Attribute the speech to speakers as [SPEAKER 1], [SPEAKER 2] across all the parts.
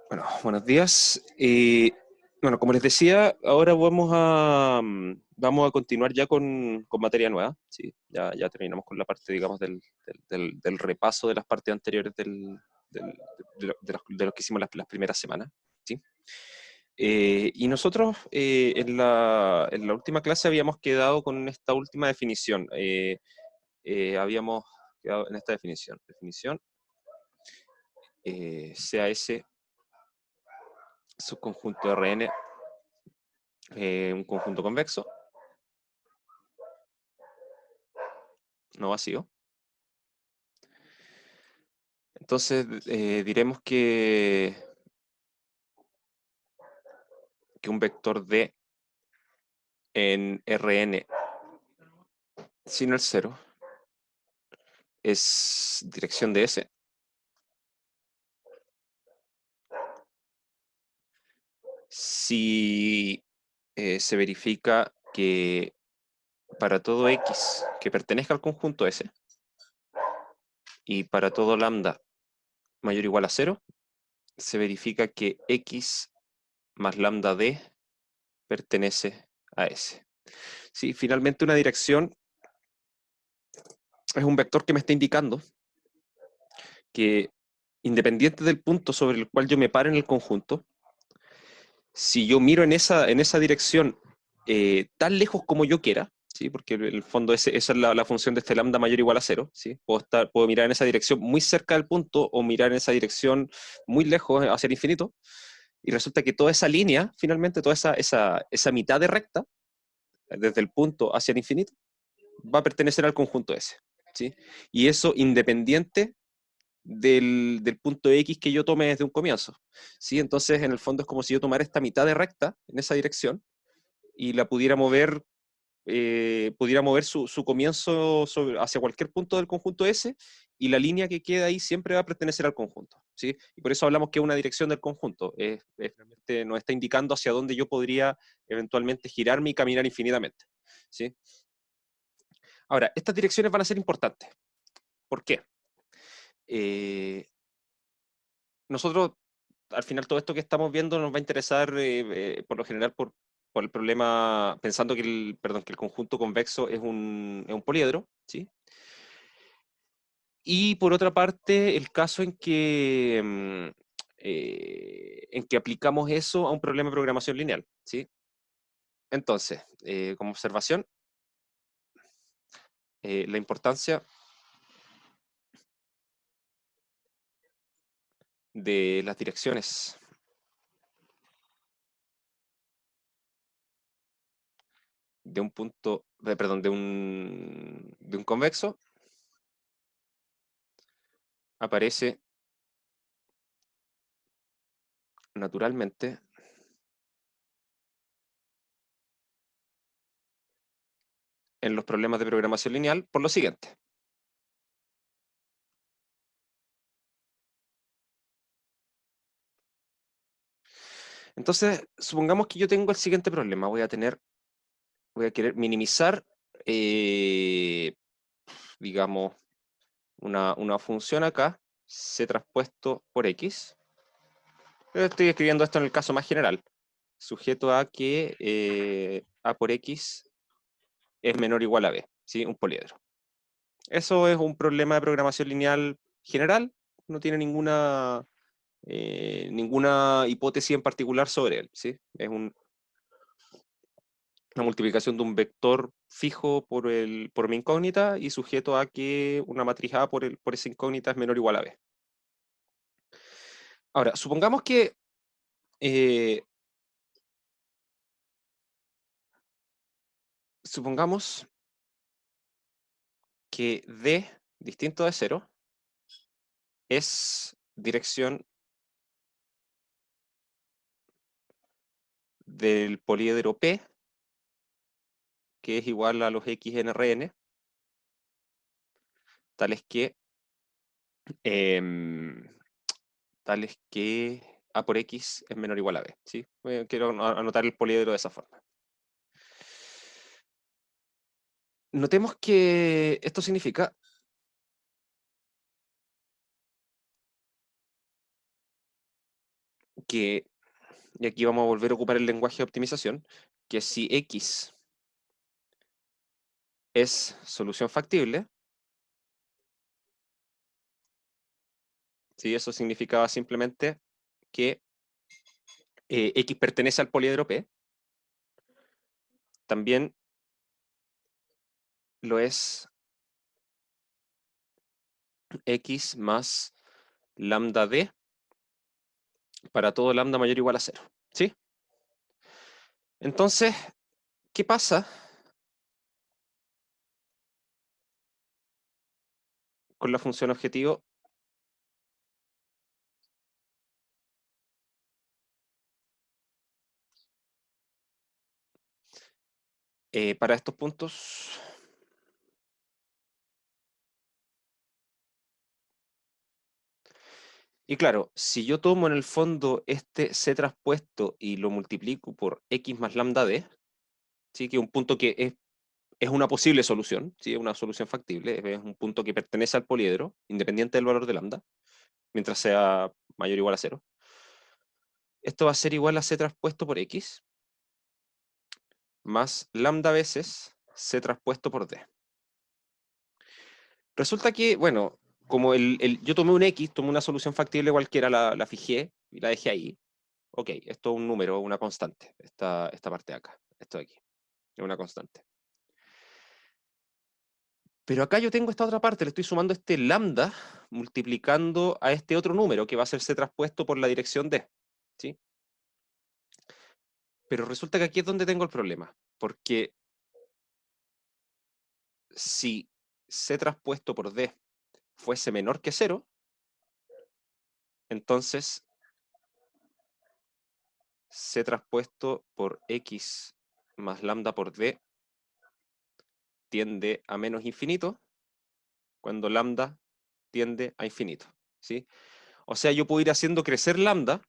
[SPEAKER 1] Bueno, buenos días. Bueno, como les decía, ahora vamos a continuar ya con materia nueva. Sí, ya terminamos con la parte, digamos, del repaso de las partes anteriores del- de los que hicimos las primeras semanas. ¿Sí? Y nosotros en la última clase habíamos quedado con esta última definición. Habíamos quedado en esta definición. Definición, CAS, subconjunto Rn, un conjunto convexo, no vacío. Entonces diremos que un vector D en Rn sin el cero es dirección de S si se verifica que para todo X que pertenezca al conjunto S y para todo lambda mayor o igual a 0, se verifica que X más lambda D pertenece a S. Sí, finalmente una dirección es un vector que me está indicando que independiente del punto sobre el cual yo me pare en el conjunto, si yo miro en esa dirección tan lejos como yo quiera, ¿sí? Porque en el fondo esa es la función de este lambda mayor o igual a 0, ¿sí? Puedo mirar en esa dirección muy cerca del punto o mirar en esa dirección muy lejos hacia el infinito, y resulta que toda esa línea, finalmente, toda esa mitad de recta, desde el punto hacia el infinito, va a pertenecer al conjunto S, ¿sí? Y eso independiente del punto X que yo tome desde un comienzo, ¿sí? Entonces, en el fondo es como si yo tomara esta mitad de recta en esa dirección y la pudiera mover su comienzo hacia cualquier punto del conjunto S, y la línea que queda ahí siempre va a pertenecer al conjunto, ¿sí? Y por eso hablamos que es una dirección del conjunto. Realmente nos está indicando hacia dónde yo podría eventualmente girarme y caminar infinitamente, ¿sí? Ahora, estas direcciones van a ser importantes. ¿Por qué? Eh, Nosotros, al final, todo esto que estamos viendo nos va a interesar, por lo general, por el problema, pensando que el conjunto convexo es un poliedro, ¿sí? Y por otra parte, el caso en que aplicamos eso a un problema de programación lineal, ¿sí? Entonces, como observación, la importancia de las direcciones de un punto, perdón, de un convexo aparece naturalmente en los problemas de programación lineal por lo siguiente. Entonces, supongamos que yo tengo el siguiente problema. Voy a querer minimizar, eh, digamos, una función acá, c traspuesto por x. Estoy escribiendo esto en el caso más general, sujeto a que a por x es menor o igual a b, ¿sí? Un poliedro. Eso es un problema de programación lineal general, no tiene ninguna hipótesis en particular sobre él, ¿sí? Es una multiplicación de un vector fijo por mi incógnita y sujeto a que una matriz A por esa incógnita es menor o igual a B. Ahora, eh, supongamos que D distinto de 0 es dirección del poliedro P, que es igual a los X en Rn, tales que, em, tales que A por X es menor o igual a B, ¿sí? Quiero anotar el poliedro de esa forma. Notemos que esto significa que, y aquí vamos a volver a ocupar el lenguaje de optimización, que si X es solución factible, ¿sí? Eso significaba simplemente que X pertenece al poliedro P, también lo es X más lambda D para todo lambda mayor o igual a 0, ¿sí? Entonces, ¿qué pasa con la función objetivo? Para estos puntos, y claro, si yo tomo en el fondo este C traspuesto y lo multiplico por X más lambda D, ¿sí? Que es un punto que es una posible solución, ¿sí? Es una solución factible, es un punto que pertenece al poliedro, independiente del valor de lambda, mientras sea mayor o igual a 0. Esto va a ser igual a C traspuesto por X, más lambda veces C traspuesto por D. Resulta que, bueno, como yo tomé un X, tomé una solución factible cualquiera, la fijé y la dejé ahí. Ok, esto es un número, una constante, esta parte de acá, esto de aquí, es una constante. Pero acá yo tengo esta otra parte, le estoy sumando este lambda multiplicando a este otro número que va a ser C traspuesto por la dirección D, ¿sí? Pero resulta que aquí es donde tengo el problema, porque si C traspuesto por D fuese menor que 0, entonces C traspuesto por X más lambda por D tiende a menos infinito, cuando lambda tiende a infinito, ¿sí? O sea, yo puedo ir haciendo crecer lambda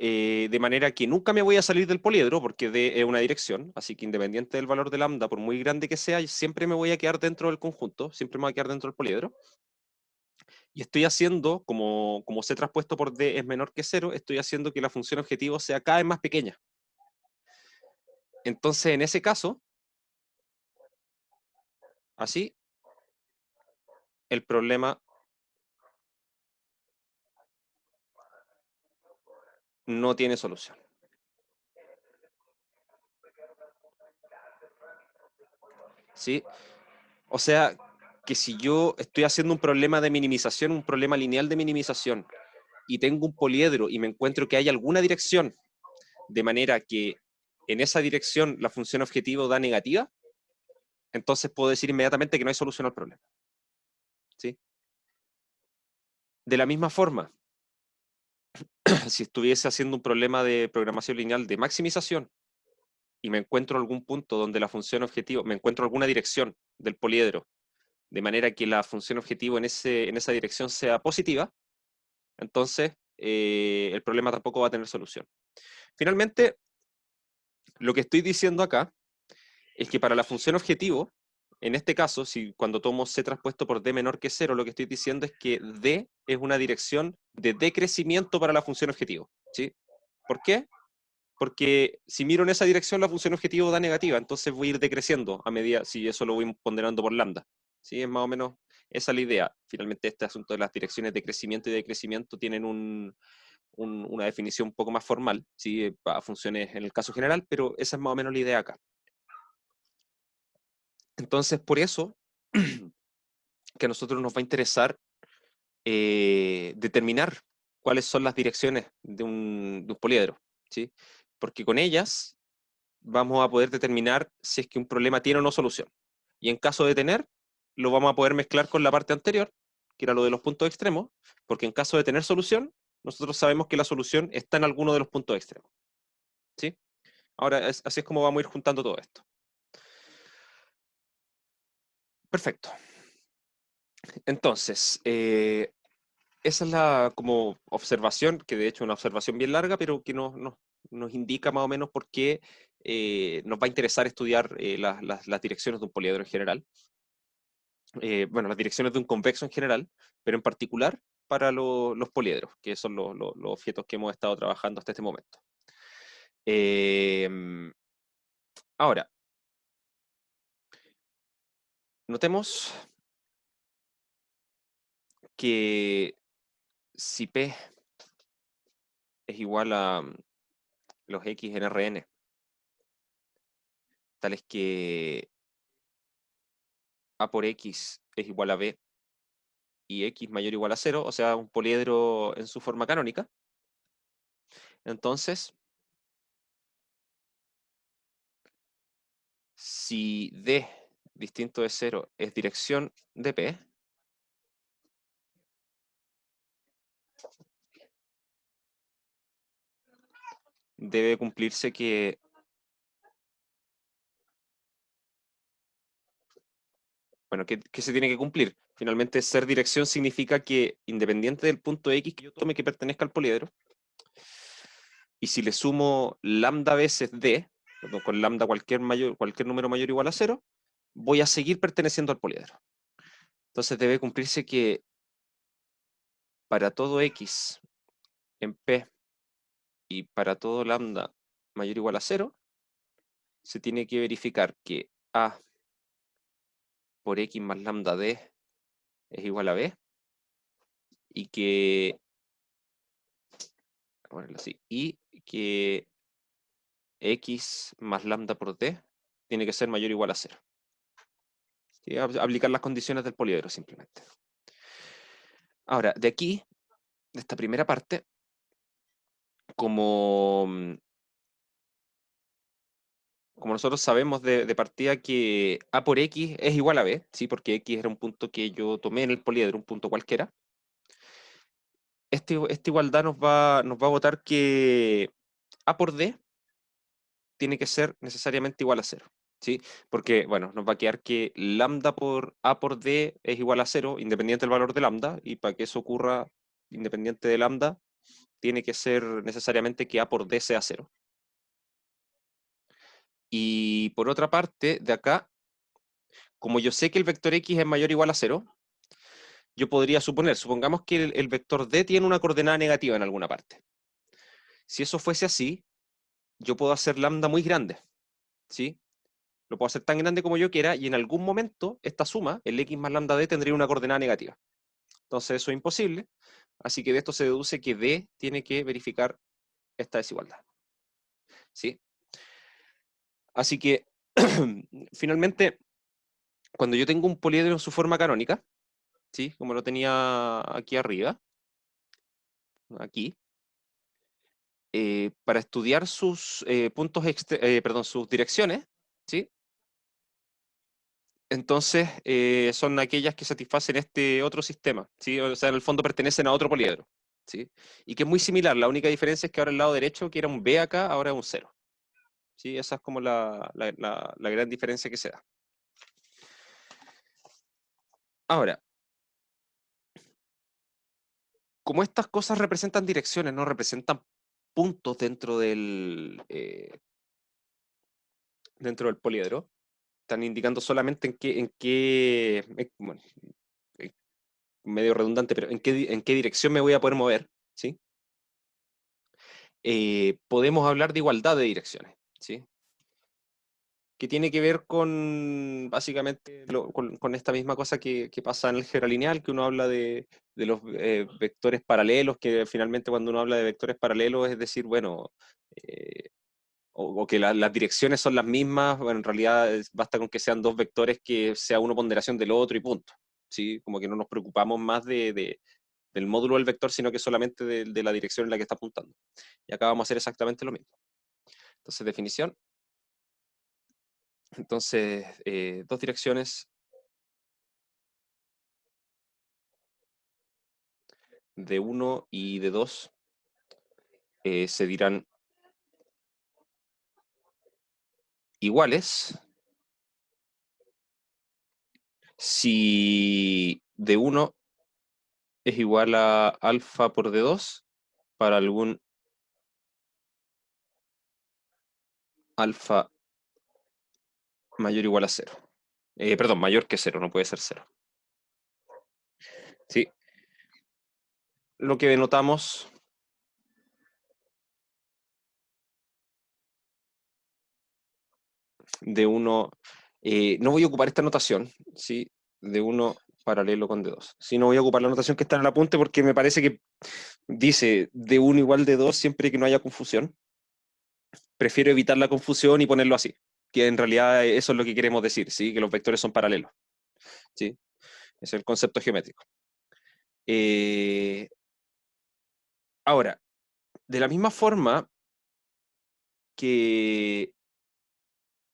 [SPEAKER 1] de manera que nunca me voy a salir del poliedro, porque D es una dirección, así que independiente del valor de lambda, por muy grande que sea, siempre me voy a quedar dentro del conjunto, siempre me voy a quedar dentro del poliedro. Y estoy haciendo, como C traspuesto por D es menor que 0, estoy haciendo que la función objetivo sea cada vez más pequeña. Entonces, en ese caso, así, el problema no tiene solución. ¿Sí? O sea, que si yo estoy haciendo un problema de minimización, un problema lineal de minimización, y tengo un poliedro y me encuentro que hay alguna dirección, de manera que en esa dirección la función objetivo da negativa, entonces puedo decir inmediatamente que no hay solución al problema. ¿Sí? De la misma forma, si estuviese haciendo un problema de programación lineal de maximización y me encuentro algún punto donde la función objetivo, me encuentro alguna dirección del poliedro, de manera que la función objetivo en esa dirección sea positiva, entonces el problema tampoco va a tener solución. Finalmente, lo que estoy diciendo acá es que para la función objetivo, en este caso, si cuando tomo C traspuesto por D menor que 0, lo que estoy diciendo es que D es una dirección de decrecimiento para la función objetivo, ¿sí? ¿Por qué? Porque si miro en esa dirección, la función objetivo da negativa, entonces voy a ir decreciendo a medida, si eso lo voy ponderando por lambda. ¿Sí? Es más o menos esa la idea. Finalmente, este asunto de las direcciones de crecimiento y decrecimiento tienen una definición un poco más formal, ¿sí? Para funciones en el caso general, pero esa es más o menos la idea acá. Entonces, por eso que a nosotros nos va a interesar determinar cuáles son las direcciones de un poliedro, ¿sí? Porque con ellas vamos a poder determinar si es que un problema tiene o no solución. Y en caso de tener, lo vamos a poder mezclar con la parte anterior, que era lo de los puntos extremos, porque en caso de tener solución, nosotros sabemos que la solución está en alguno de los puntos extremos, ¿sí? Ahora, así es como vamos a ir juntando todo esto. Perfecto. Entonces, esa es la como observación, que de hecho es una observación bien larga, pero que nos indica más o menos por qué nos va a interesar estudiar las direcciones de un poliedro en general. Bueno, las direcciones de un convexo en general, pero en particular para los poliedros, que son los objetos que hemos estado trabajando hasta este momento. Ahora, notemos que si P es igual a los X en Rn, tales que A por X es igual a B y X mayor o igual a 0, o sea, un poliedro en su forma canónica, entonces, si D distinto de 0 es dirección de P, debe cumplirse que... Bueno, ¿qué se tiene que cumplir? Finalmente, ser dirección significa que, independiente del punto X que yo tome que pertenezca al poliedro, y si le sumo lambda veces D, con lambda cualquier número mayor o igual a 0, voy a seguir perteneciendo al poliedro. Entonces debe cumplirse que para todo X en P y para todo lambda mayor o igual a 0, se tiene que verificar que A por X más lambda D es igual a B, y que, bueno, así, y que X más lambda por D tiene que ser mayor o igual a 0. ¿Sí? Aplicar las condiciones del poliedro simplemente. Ahora, de aquí, de esta primera parte, como, como nosotros sabemos de partida que A por X es igual a B, ¿sí? Porque X era un punto que yo tomé en el poliedro, un punto cualquiera, esta igualdad nos va a botar que A por D tiene que ser necesariamente igual a 0. ¿Sí? Porque, bueno, nos va a quedar que lambda por A por D es igual a 0, independiente del valor de lambda, y para que eso ocurra independiente de lambda, tiene que ser necesariamente que A por D sea 0. Y por otra parte, de acá, como yo sé que el vector X es mayor o igual a 0, yo podría supongamos que el vector D tiene una coordenada negativa en alguna parte. Si eso fuese así, yo puedo hacer lambda muy grande, ¿sí? Lo puedo hacer tan grande como yo quiera, y en algún momento esta suma, el X más lambda D, tendría una coordenada negativa. Entonces eso es imposible, así que de esto se deduce que D tiene que verificar esta desigualdad, ¿sí? Así que, finalmente, cuando yo tengo un poliedro en su forma canónica, ¿sí? Como lo tenía aquí arriba, aquí, para estudiar sus sus direcciones, ¿sí? Entonces, son aquellas que satisfacen este otro sistema, ¿sí? O sea, en el fondo pertenecen a otro poliedro, ¿sí? Y que es muy similar, la única diferencia es que ahora el lado derecho, que era un B acá, ahora es un 0, ¿sí? Esa es como la gran diferencia que se da. Ahora, como estas cosas representan direcciones, no representan puntos dentro del poliedro, están indicando solamente bueno, medio redundante, pero en qué dirección me voy a poder mover, ¿sí? Podemos hablar de igualdad de direcciones, ¿sí? Que tiene que ver con, básicamente, con esta misma cosa que pasa en el álgebra lineal, que uno habla de los vectores paralelos, que finalmente cuando uno habla de vectores paralelos es decir, bueno, o que las direcciones son las mismas, bueno, en realidad basta con que sean dos vectores que sea uno ponderación del otro y punto, ¿sí? Como que no nos preocupamos más del módulo del vector, sino que solamente de la dirección en la que está apuntando. Y acá vamos a hacer exactamente lo mismo. Entonces, definición. Entonces, dos direcciones de 1 y de 2 se dirán iguales si de 1 es igual a alfa por de 2 para algún alfa mayor o igual a 0. Perdón, mayor que 0, no puede ser 0. ¿Sí? lo que denotamos de 1, no voy a ocupar esta notación, ¿sí? De 1 paralelo con de 2. Sí, no voy a ocupar la notación que está en el apunte porque me parece que dice de 1 igual de 2 siempre que no haya confusión. Prefiero evitar la confusión y ponerlo así, que en realidad eso es lo que queremos decir, ¿sí? Que los vectores son paralelos, ¿sí? Ese es el concepto geométrico. Ahora, de la misma forma que,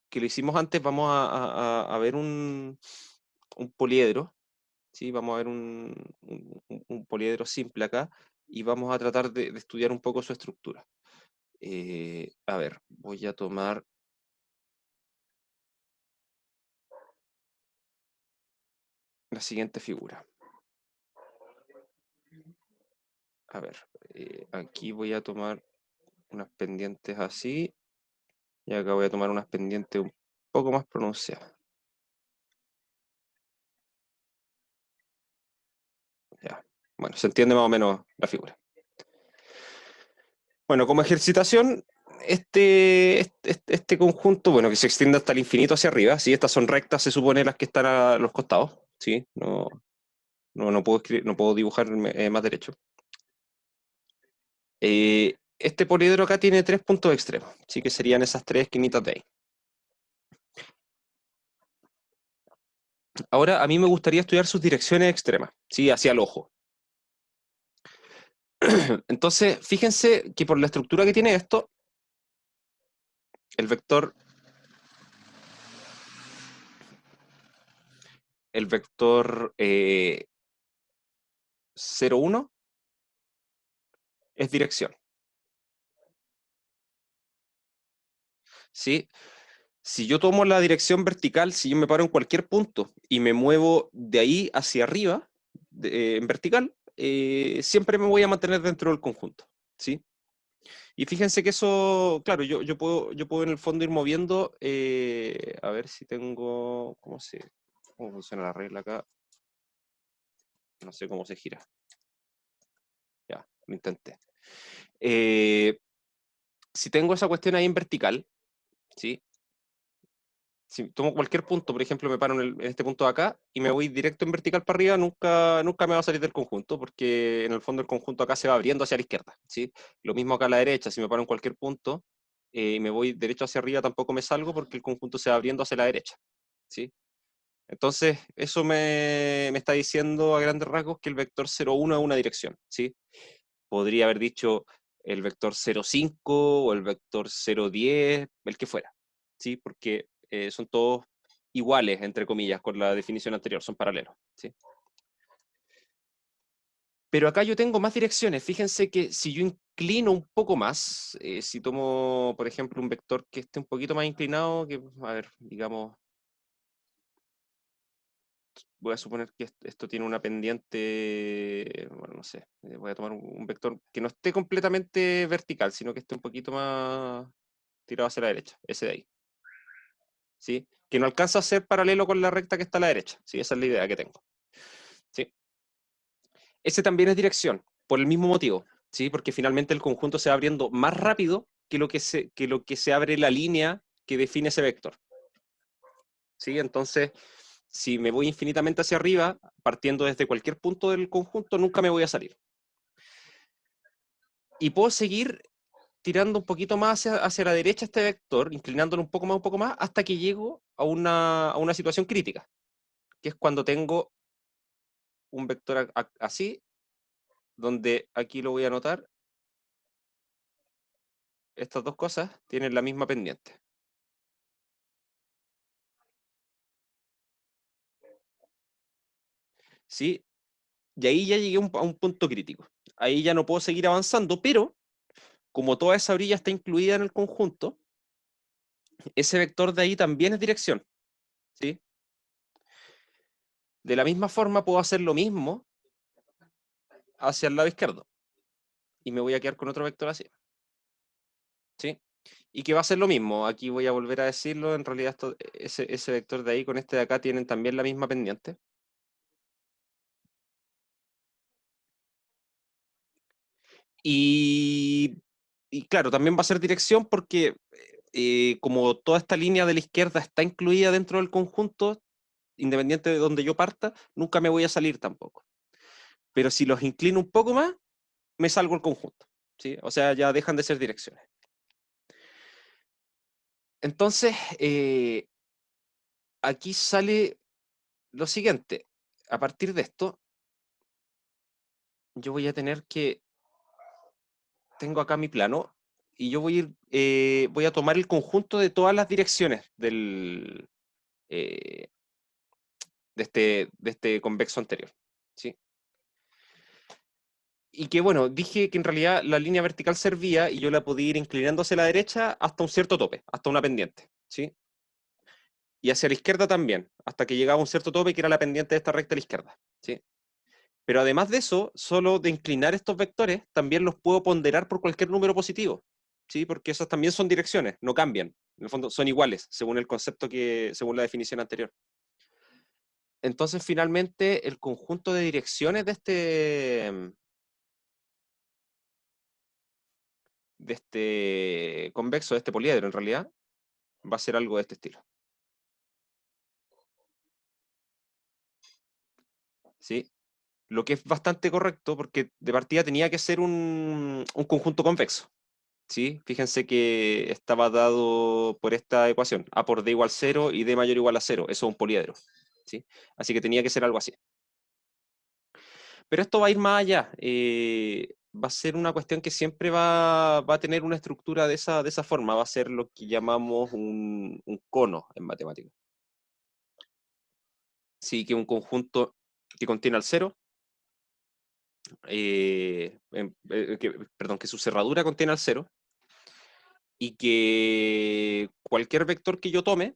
[SPEAKER 1] que lo hicimos antes, vamos a ver un poliedro, ¿sí? Vamos a ver un poliedro simple acá y vamos a tratar de estudiar un poco su estructura. A ver, voy a tomar la siguiente figura. A ver, aquí voy a tomar unas pendientes así y acá voy a tomar unas pendientes un poco más pronunciadas. Ya. Bueno, se entiende más o menos la figura. Bueno, como ejercitación, este conjunto, bueno, que se extiende hasta el infinito hacia arriba, ¿sí? Estas son rectas, se supone, las que están a los costados, ¿sí? No puedo no puedo dibujar más derecho. Este poliedro acá tiene 3 puntos extremos, ¿sí? Que serían esas 3 esquinitas de ahí. Ahora, a mí me gustaría estudiar sus direcciones extremas, ¿sí? Hacia el ojo. Entonces, fíjense que por la estructura que tiene esto, el vector, el vector 0, 1 es dirección, ¿sí? Si yo tomo la dirección vertical, si yo me paro en cualquier punto y me muevo de ahí hacia arriba, en vertical, siempre me voy a mantener dentro del conjunto, ¿sí? Y fíjense que eso, claro, yo puedo en el fondo ir moviendo, a ver si tengo, cómo funciona la regla acá? No sé cómo se gira. Ya, lo intenté. Eh, si tengo esa cuestión ahí en vertical, ¿sí? Si tomo cualquier punto, por ejemplo, me paro en este punto de acá y me voy directo en vertical para arriba, nunca me va a salir del conjunto, porque en el fondo el conjunto acá se va abriendo hacia la izquierda, ¿sí? Lo mismo acá a la derecha, si me paro en cualquier punto y me voy derecho hacia arriba, tampoco me salgo porque el conjunto se va abriendo hacia la derecha, ¿sí? Entonces, eso me está diciendo a grandes rasgos que el vector 0,1 es una dirección, ¿sí? Podría haber dicho el vector 0,5 o el vector 0,10, el que fuera, ¿sí? Porque son todos iguales, entre comillas, con la definición anterior, son paralelos, ¿sí? Pero acá yo tengo más direcciones. Fíjense que si yo inclino un poco más, si tomo, por ejemplo, un vector que esté un poquito más inclinado, que, a ver, digamos, voy a suponer que esto tiene una pendiente, bueno, no sé, voy a tomar un vector que no esté completamente vertical, sino que esté un poquito más tirado hacia la derecha, ese de ahí, ¿sí? Que no alcanza a ser paralelo con la recta que está a la derecha, ¿sí? Esa es la idea que tengo, ¿sí? Ese también es dirección, por el mismo motivo, ¿sí? Porque finalmente el conjunto se va abriendo más rápido que lo que se abre la línea que define ese vector, ¿sí? Entonces, si me voy infinitamente hacia arriba, partiendo desde cualquier punto del conjunto, nunca me voy a salir. Y puedo seguir tirando un poquito más hacia la derecha este vector, inclinándolo un poco más, hasta que llego a una situación crítica, que es cuando tengo un vector así, donde aquí lo voy a anotar, estas dos cosas tienen la misma pendiente. ¿Sí? Y ahí ya llegué a un punto crítico. Ahí ya no puedo seguir avanzando, pero como toda esa orilla está incluida en el conjunto, ese vector de ahí también es dirección, ¿sí? De la misma forma puedo hacer lo mismo hacia el lado izquierdo y me voy a quedar con otro vector así, ¿sí? Y que va a ser lo mismo, aquí voy a volver a decirlo, en realidad ese vector de ahí con este de acá tienen también la misma pendiente. Y claro, también va a ser dirección porque como toda esta línea de la izquierda está incluida dentro del conjunto, independiente de donde yo parta, nunca me voy a salir tampoco. Pero si los inclino un poco más, me salgo el conjunto, ¿sí? O sea, ya dejan de ser direcciones. Entonces, aquí sale lo siguiente. A partir de esto, yo voy a tener que... Tengo acá mi plano y yo voy a tomar el conjunto de todas las direcciones eh, de este convexo anterior, ¿sí? Y que bueno, dije que en realidad la línea vertical servía y yo la podía ir inclinando hacia la derecha hasta un cierto tope, hasta una pendiente, ¿sí? Y hacia la izquierda también, hasta que llegaba a un cierto tope que era la pendiente de esta recta a la izquierda, ¿sí? Pero además de eso, solo de inclinar estos vectores, también los puedo ponderar por cualquier número positivo, ¿sí? Porque esas también son direcciones, no cambian. En el fondo son iguales, según el concepto según la definición anterior. Entonces, finalmente, el conjunto de direcciones de este convexo, de este poliedro, en realidad, va a ser algo de este estilo, ¿sí? Lo que es bastante correcto, porque de partida tenía que ser un conjunto convexo, ¿sí? Fíjense que estaba dado por esta ecuación, A por D igual 0 y D mayor o igual a 0, eso es un poliedro, ¿sí? Así que tenía que ser algo así. Pero esto va a ir más allá, va a ser una cuestión que siempre va a tener una estructura de esa forma, va a ser lo que llamamos un cono en matemáticas. Sí, que un conjunto que contiene al cero, perdón, que su cerradura contiene al cero, y que cualquier vector que yo tome,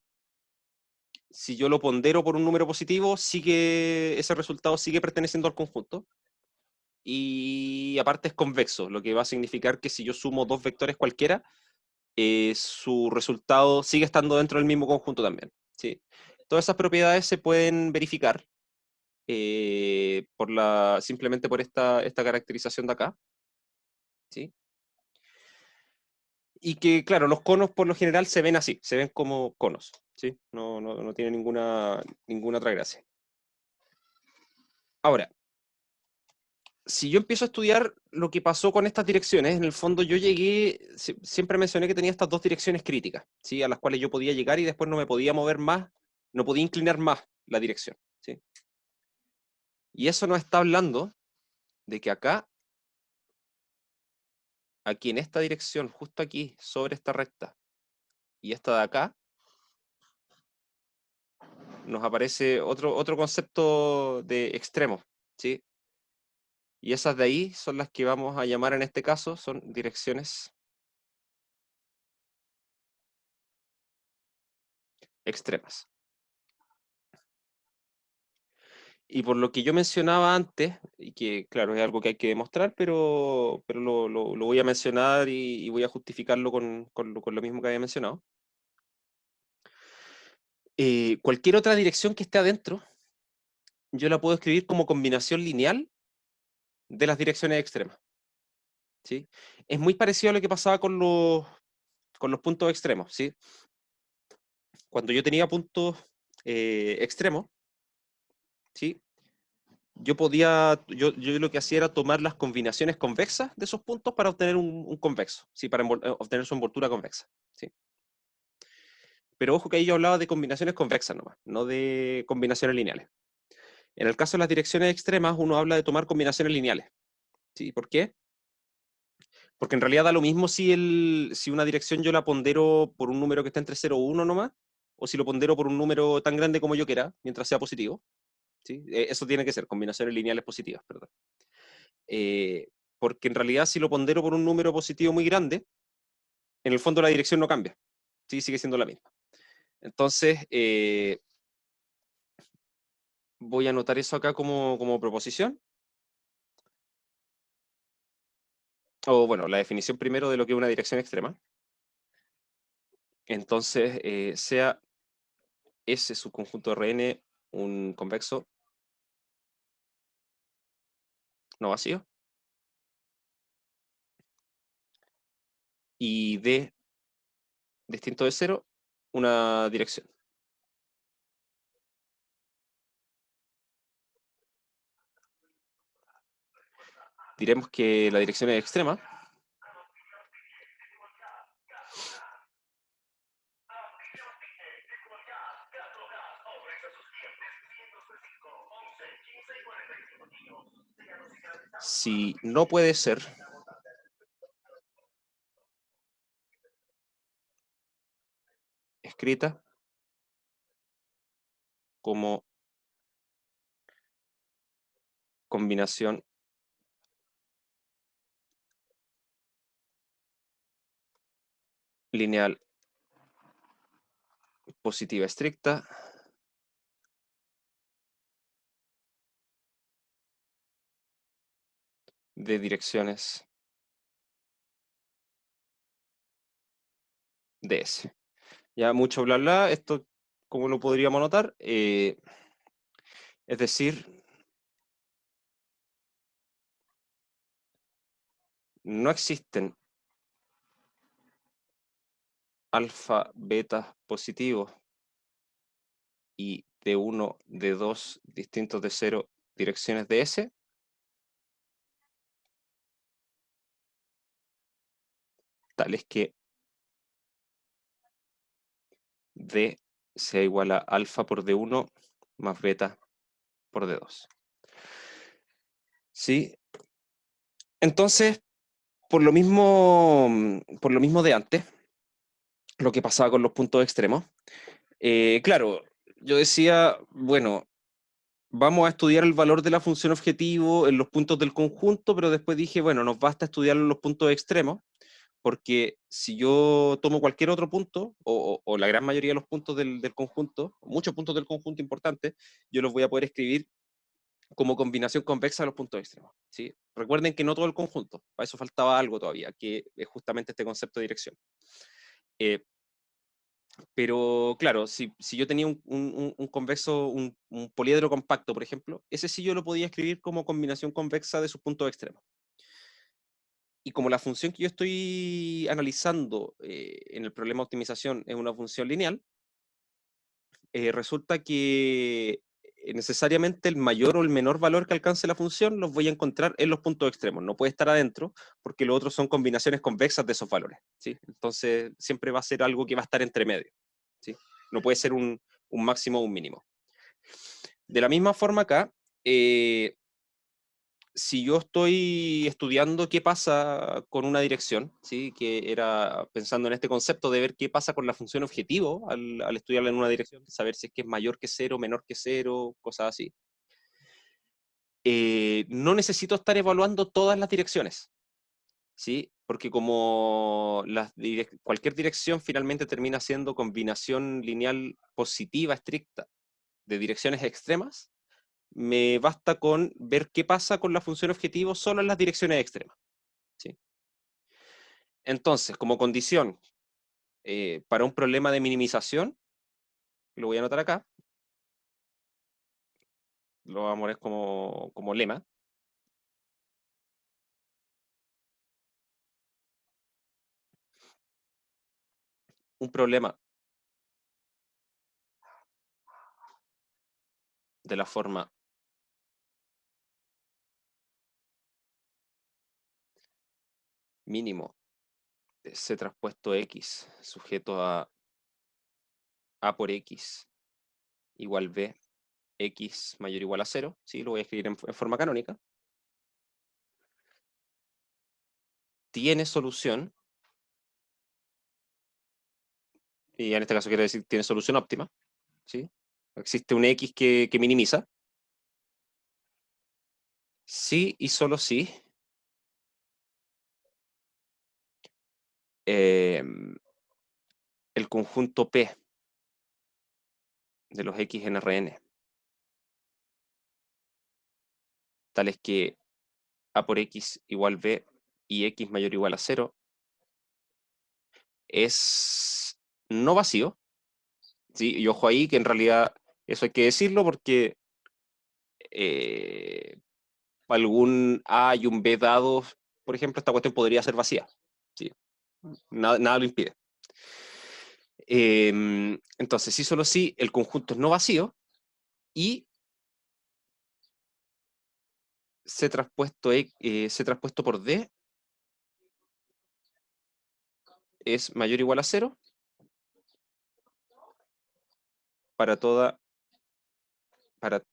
[SPEAKER 1] si yo lo pondero por un número positivo, ese resultado sigue perteneciendo al conjunto. Y aparte es convexo, lo que va a significar que si yo sumo dos vectores cualquiera, su resultado sigue estando dentro del mismo conjunto también, ¿sí? Todas esas propiedades se pueden verificar simplemente por esta caracterización de acá, ¿sí? Y que, claro, los conos por lo general se ven así, se ven como conos, ¿sí? No tiene ninguna otra gracia. Ahora, si yo empiezo a estudiar lo que pasó con estas direcciones, en el fondo yo llegué, siempre mencioné que tenía estas dos direcciones críticas, ¿sí? A las cuales yo podía llegar y después no me podía mover más, no podía inclinar más la dirección, ¿sí? Y eso nos está hablando de que acá, aquí en esta dirección, justo aquí, sobre esta recta, y esta de acá, nos aparece otro concepto de extremo, ¿sí? Y esas de ahí son las que vamos a llamar en este caso, son direcciones extremas. Y por lo que yo mencionaba antes, y que claro, es algo que hay que demostrar, pero lo voy a mencionar y voy a justificarlo con lo mismo que había mencionado. Cualquier otra dirección que esté adentro, yo la puedo escribir como combinación lineal de las direcciones extremas, ¿sí? Es muy parecido a lo que pasaba con los puntos extremos, ¿sí? Cuando yo tenía puntos extremos, ¿sí? Yo lo que hacía era tomar las combinaciones convexas de esos puntos para obtener un convexo, ¿sí? Para obtener su envoltura convexa, ¿sí? Pero ojo que ahí yo hablaba de combinaciones convexas nomás, no de combinaciones lineales. En el caso de las direcciones extremas, uno habla de tomar combinaciones lineales, ¿sí? ¿Por qué? Porque en realidad da lo mismo si una dirección yo la pondero por un número que está entre 0 y 1 nomás, o si lo pondero por un número tan grande como yo quiera, mientras sea positivo, ¿sí? Eso tiene que ser combinaciones lineales positivas, perdón. Eh, Porque en realidad si lo pondero por un número positivo muy grande, en el fondo la dirección no cambia, ¿sí? Sigue siendo la misma. Entonces, voy a anotar eso acá como proposición, o bueno, la definición primero de lo que es una dirección extrema. Entonces, sea S subconjunto Rn un convexo no vacío. y D distinto de 0, una dirección. Diremos que la dirección es extrema. Si no puede ser escrita como combinación lineal positiva estricta de direcciones DS. Ya mucho bla bla, esto como lo podríamos notar, es decir, no existen alfa, beta positivos y de 1, de 2 distintos de 0 direcciones de S, tales que D sea igual a alfa por D1 más beta por D2. ¿Sí? Entonces, por lo mismo de antes, lo que pasaba con los puntos extremos, claro, yo decía, bueno, vamos a estudiar el valor de la función objetivo en los puntos del conjunto, pero después dije, bueno, nos basta estudiar los puntos extremos, porque si yo tomo cualquier otro punto, o la gran mayoría de los puntos del conjunto, muchos puntos del conjunto importantes, yo los voy a poder escribir como combinación convexa de los puntos extremos. ¿Sí? Recuerden que no todo el conjunto, para eso faltaba algo todavía, que es justamente este concepto de dirección. Pero claro, si yo tenía un convexo, un poliedro compacto, por ejemplo, ese sí yo lo podía escribir como combinación convexa de sus puntos extremos. Y como la función que yo estoy analizando en el problema de optimización es una función lineal, resulta que necesariamente el mayor o el menor valor que alcance la función los voy a encontrar en los puntos extremos. No puede estar adentro porque los otros son combinaciones convexas de esos valores. ¿Sí? Entonces siempre va a ser algo que va a estar entre medio. ¿Sí? No puede ser un máximo o un mínimo. De la misma forma acá, si yo estoy estudiando qué pasa con una dirección, ¿sí? Que era pensando en este concepto de ver qué pasa con la función objetivo al estudiarla en una dirección, saber si es que es mayor que cero, menor que cero, cosas así. No necesito estar evaluando todas las direcciones, ¿sí? Porque como cualquier dirección finalmente termina siendo combinación lineal positiva estricta de direcciones extremas, me basta con ver qué pasa con la función objetivo solo en las direcciones extremas. ¿Sí? Entonces, como condición para un problema de minimización, lo voy a anotar acá, lo vamos a poner como lema, un problema de la forma mínimo de C traspuesto X sujeto a por X igual B, X mayor o igual a 0, ¿sí? Lo voy a escribir en forma canónica, tiene solución, y en este caso quiere decir tiene solución óptima, ¿sí? Existe un X que minimiza, sí y solo sí, el conjunto P de los X en Rn, tales que A por X igual B y X mayor o igual a 0, es no vacío, ¿sí? Y ojo ahí que en realidad eso hay que decirlo porque algún A y un B dados, por ejemplo, esta cuestión podría ser vacía, ¿sí? Nada lo impide. Entonces, sí, solo sí, el conjunto es no vacío y C traspuesto por D es mayor o igual a 0 para para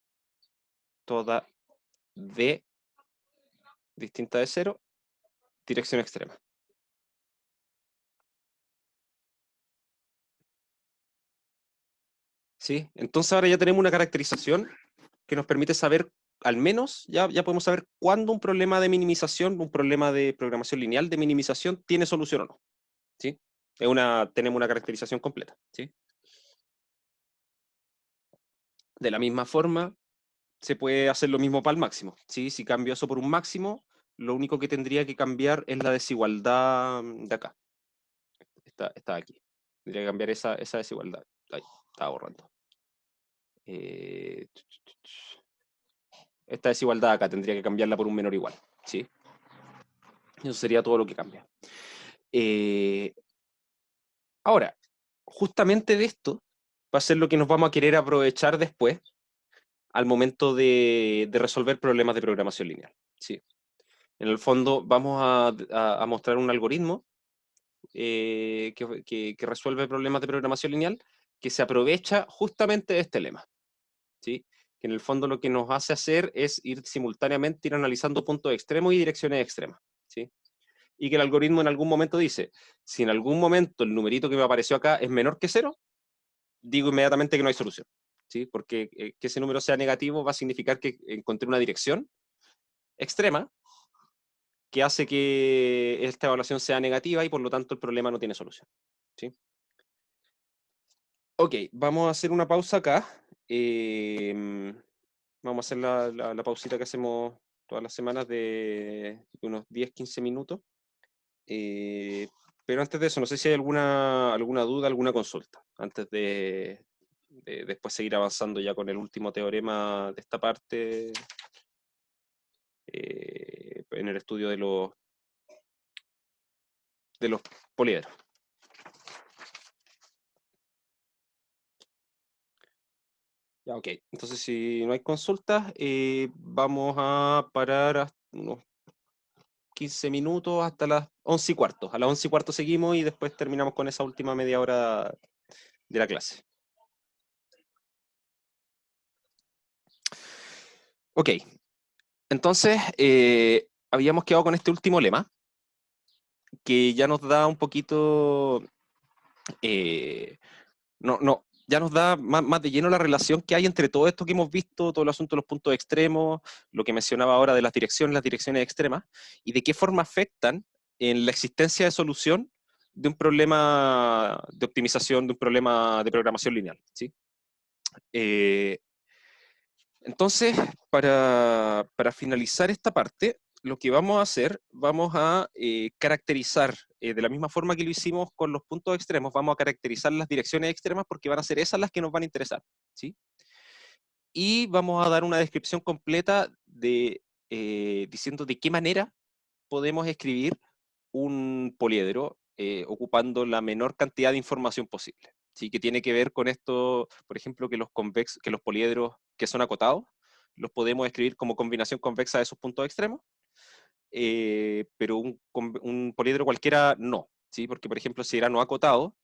[SPEAKER 1] toda D distinta de 0, dirección extrema. ¿Sí? Entonces ahora ya tenemos una caracterización que nos permite saber, al menos, ya podemos saber cuándo un problema de minimización, un problema de programación lineal de minimización tiene solución o no. ¿Sí? Tenemos una caracterización completa. ¿Sí? De la misma forma, se puede hacer lo mismo para el máximo. ¿Sí? Si cambio eso por un máximo, lo único que tendría que cambiar es la desigualdad de acá. Está aquí. Tendría que cambiar esa desigualdad. Ahí, estaba borrando. Esta desigualdad acá tendría que cambiarla por un menor igual. ¿Sí? Eso sería todo lo que cambia. Ahora, justamente de esto va a ser lo que nos vamos a querer aprovechar después al momento de resolver problemas de programación lineal. ¿Sí? En el fondo vamos a mostrar un algoritmo que resuelve problemas de programación lineal que se aprovecha justamente de este lema. ¿Sí? Que en el fondo lo que nos hace hacer es ir simultáneamente ir analizando puntos extremos y direcciones extremas. ¿Sí? Y que el algoritmo en algún momento dice, si en algún momento el numerito que me apareció acá es menor que 0, digo inmediatamente que no hay solución. ¿Sí? Porque que ese número sea negativo va a significar que encontré una dirección extrema que hace que esta evaluación sea negativa y por lo tanto el problema no tiene solución. ¿Sí? Ok, vamos a hacer una pausa acá. Vamos a hacer la pausita que hacemos todas las semanas de unos 10-15 minutos. Pero antes de eso, no sé si hay alguna duda, alguna consulta, antes de después seguir avanzando ya con el último teorema de esta parte en el estudio de los poliedros. Ya, ok. Entonces, si no hay consultas, vamos a parar hasta unos 15 minutos hasta las 11:15. A las 11:15 seguimos y después terminamos con esa última media hora de la clase. Ok. Entonces, habíamos quedado con este último lema, que ya nos da un poquito, ya nos da más de lleno la relación que hay entre todo esto que hemos visto, todo el asunto de los puntos extremos, lo que mencionaba ahora de las direcciones extremas, y de qué forma afectan en la existencia de solución de un problema de optimización, de un problema de programación lineal. ¿Sí? Eh, entonces, para finalizar esta parte, lo que vamos a hacer, vamos a caracterizar, de la misma forma que lo hicimos con los puntos extremos, vamos a caracterizar las direcciones extremas porque van a ser esas las que nos van a interesar. ¿Sí? Y vamos a dar una descripción completa diciendo de qué manera podemos escribir un poliedro ocupando la menor cantidad de información posible. ¿Sí? Que tiene que ver con esto, por ejemplo, que los poliedros que son acotados los podemos escribir como combinación convexa de esos puntos extremos, pero un poliedro cualquiera no. ¿Sí? Porque, por ejemplo, si era no acotado,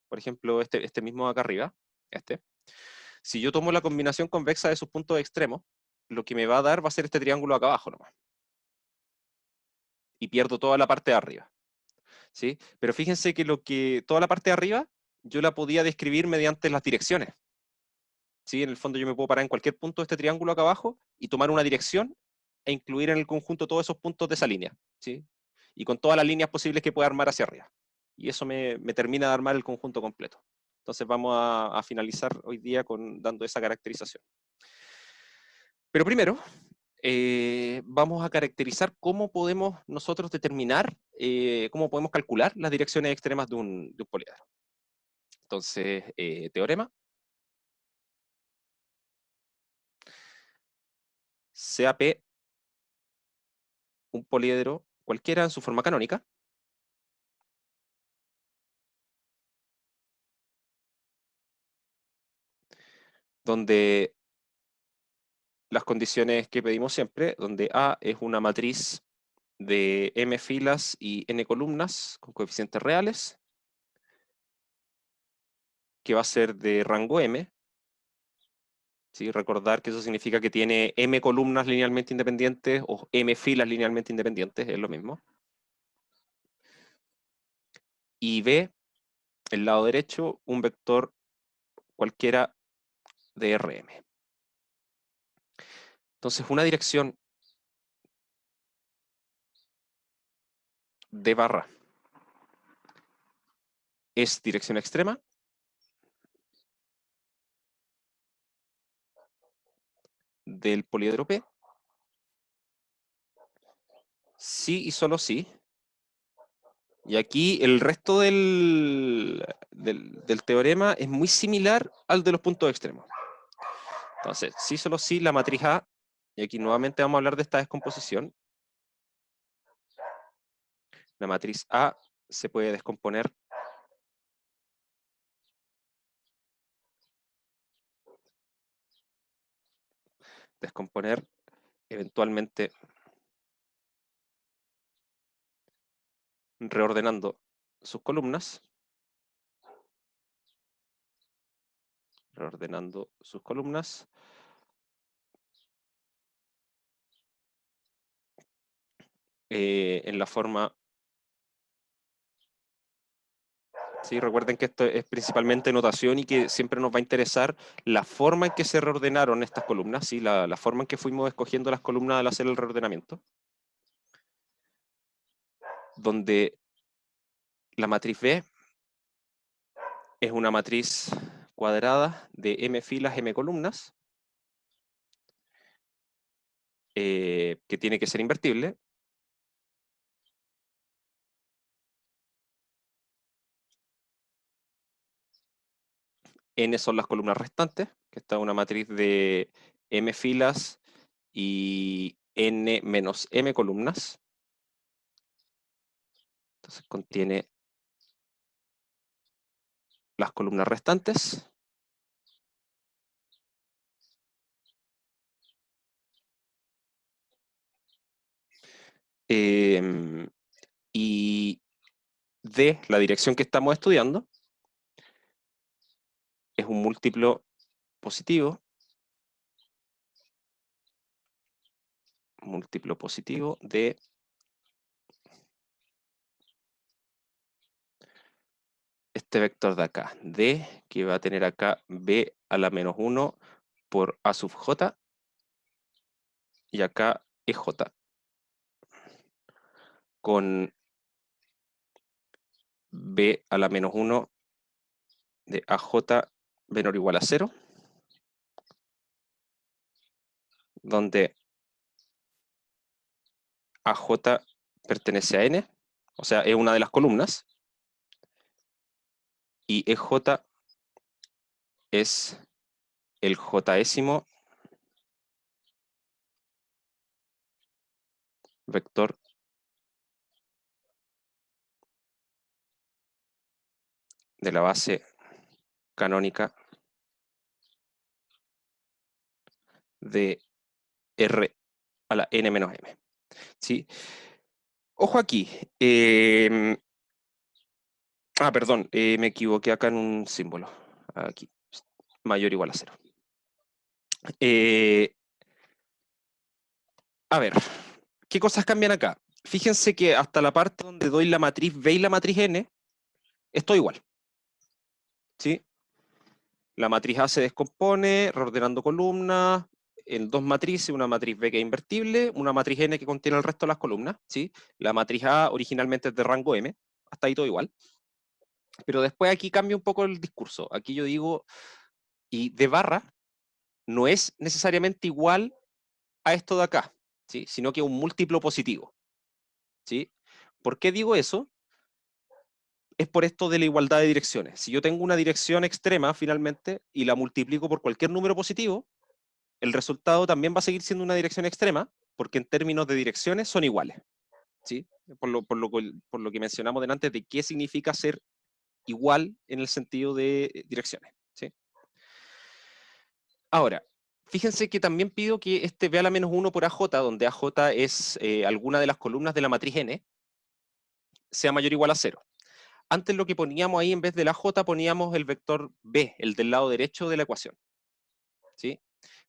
[SPEAKER 1] por ejemplo, este mismo acá arriba, si yo tomo la combinación convexa de sus puntos extremos, lo que me va a dar va a ser este triángulo acá abajo nomás. Y pierdo toda la parte de arriba. ¿Sí? Pero fíjense que toda la parte de arriba yo la podía describir mediante las direcciones. ¿Sí? En el fondo yo me puedo parar en cualquier punto de este triángulo acá abajo y tomar una dirección e incluir en el conjunto todos esos puntos de esa línea. ¿Sí? Y con todas las líneas posibles que pueda armar hacia arriba. Y eso me termina de armar el conjunto completo. Entonces vamos a finalizar hoy día dando esa caracterización. Pero primero, vamos a caracterizar cómo podemos nosotros determinar, cómo podemos calcular las direcciones extremas de un poliedro. Entonces, teorema. CAP, un poliedro cualquiera en su forma canónica, donde las condiciones que pedimos siempre, donde A es una matriz de m filas y n columnas con coeficientes reales, que va a ser de rango m. ¿Sí? Recordar que eso significa que tiene m columnas linealmente independientes o m filas linealmente independientes, es lo mismo. Y B, el lado derecho, un vector cualquiera de Rm. Entonces, una dirección de barra es dirección extrema del poliedro P, sí y solo sí. Y aquí el resto del teorema es muy similar al de los puntos extremos. Entonces, sí, solo sí, la matriz A, y aquí nuevamente vamos a hablar de esta descomposición. La matriz A se puede descomponer eventualmente reordenando sus columnas. En la forma. ¿Sí? Recuerden que esto es principalmente notación y que siempre nos va a interesar la forma en que se reordenaron estas columnas, ¿sí? La forma en que fuimos escogiendo las columnas al hacer el reordenamiento, donde la matriz B es una matriz cuadrada de m filas, m columnas, que tiene que ser invertible. N son las columnas restantes, que está una matriz de m filas y n menos m columnas. Entonces contiene las columnas restantes. Y D, la dirección que estamos estudiando, es un múltiplo positivo de este vector de acá, D, que va a tener acá B a la menos 1 por A sub J, y acá EJ, con B a la menos 1 de AJ menor o igual a 0, donde AJ pertenece a N, o sea, es una de las columnas, y EJ es el jésimo vector de la base canónica de R a la N menos M. ¿Sí? Ojo aquí. Perdón, me equivoqué acá en un símbolo. Aquí, mayor o igual a 0. A ver, ¿qué cosas cambian acá? Fíjense que hasta la parte donde doy la matriz B y la matriz N, esto igual. ¿Sí? La matriz A se descompone reordenando columnas en dos matrices, una matriz B que es invertible, una matriz N que contiene el resto de las columnas. ¿Sí? La matriz A originalmente es de rango M, hasta ahí todo igual. Pero después aquí cambia un poco el discurso. Aquí yo digo, y de barra no es necesariamente igual a esto de acá, ¿sí? Sino que un múltiplo positivo. ¿Sí? ¿Por qué digo eso? Es por esto de la igualdad de direcciones. Si yo tengo una dirección extrema finalmente y la multiplico por cualquier número positivo, el resultado también va a seguir siendo una dirección extrema, porque en términos de direcciones son iguales. ¿Sí? Por lo que mencionamos delante de qué significa ser igual en el sentido de direcciones. ¿Sí? Ahora, fíjense que también pido que este B a la menos 1 por AJ, donde AJ es alguna de las columnas de la matriz N, sea mayor o igual a 0. Antes lo que poníamos ahí, en vez de la J, poníamos el vector B, el del lado derecho de la ecuación. ¿Sí?